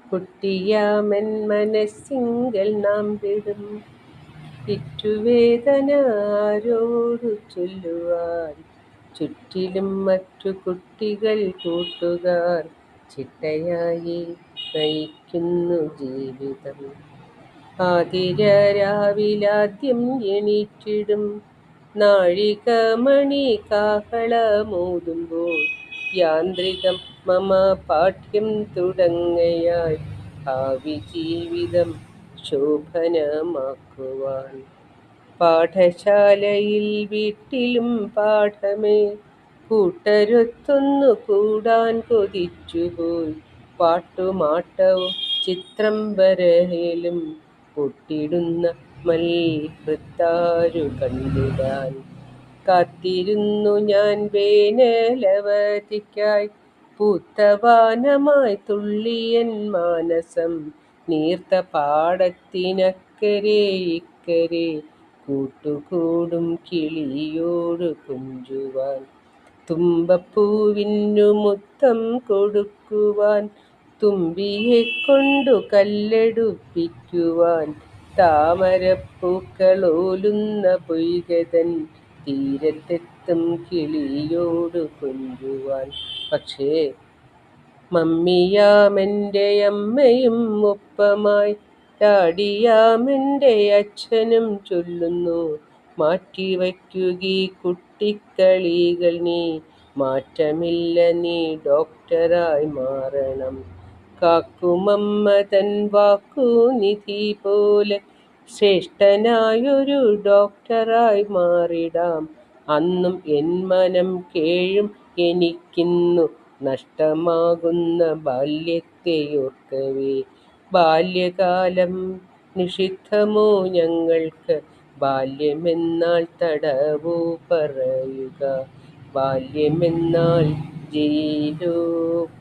കുട്ടിയാമൻ മനസ്സിങ്കൽ നാം വിടും ഇറ്റുവേദന ആരോടു ചൊല്ലുവാൻ. ചുറ്റിലും മറ്റു കുട്ടികൾ കൂട്ടുകാർ ചിട്ടയായി നയിക്കുന്നു ജീവിതം. ആതിര രാവിലാദ്യം എണീറ്റിടും നാഴികമണി കാഹളമോതുമ്പോൾ യാന്ത്രികം മമ പാഠ്യം തുടങ്ങയായി ഭാവി ജീവിതം ശോഭനമാക്കുവാൻ. പാഠശാലയിൽ വീട്ടിലും പാഠമേ കൂട്ടരൊത്തൊന്നു കൂടാൻ കൊതിച്ചുപോയി. പാട്ടുമാട്ടവും ചിത്രം വരയിലും പൊട്ടിടുന്ന മൽഹൃത്താരു കണ്ടിടാൻ. കാത്തിരുന്നു ഞാൻ വേനലവധിക്കായി പൂത്തവാനമായി തുള്ളിയൻ മാനസം. നീർത്ത പാടത്തിനക്കരെ ഇക്കരെ കൂട്ടുകൂടും കിളിയോടു കൊഞ്ചുവാൻ. തുമ്പപ്പൂവിനു മുത്തം കൊടുക്കുവാൻ തുമ്പിയെക്കൊണ്ടു കല്ലെടുപ്പിക്കുവാൻ. താമരപ്പൂക്കളോലുന്ന പൊയ്കതൻ തീരത്തെത്തും കിളിയോടു കൊഞ്ചുവാൻ. പക്ഷേ മമ്മിയാമെൻ്റെ അമ്മയും ഒപ്പമായി ഡാഡിയാമെൻ്റെ അച്ഛനും ചൊല്ലുന്നു, മാറ്റിവയ്ക്കുകീ കുട്ടിക്കളികൾ നീ, മാറ്റമില്ല നീ ഡോക്ടറായി മാറണം. കാക്കുമമ്മ തൻ വാക്കു നിധി പോലെ ശ്രേഷ്ഠനായൊരു ഡോക്ടറായി മാറിടാം. അന്നും എൻ മനം കേഴും എനിക്കിന്നു നഷ്ടമാകുന്ന ബാല്യത്തെയോർക്കവേ. ബാല്യകാലം നിഷിദ്ധമോ ഞങ്ങൾക്ക്, ബാല്യമെന്നാൽ തടവോ പറയുക, ബാല്യമെന്നാൽ ജയിലോ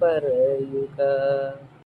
പറയുക.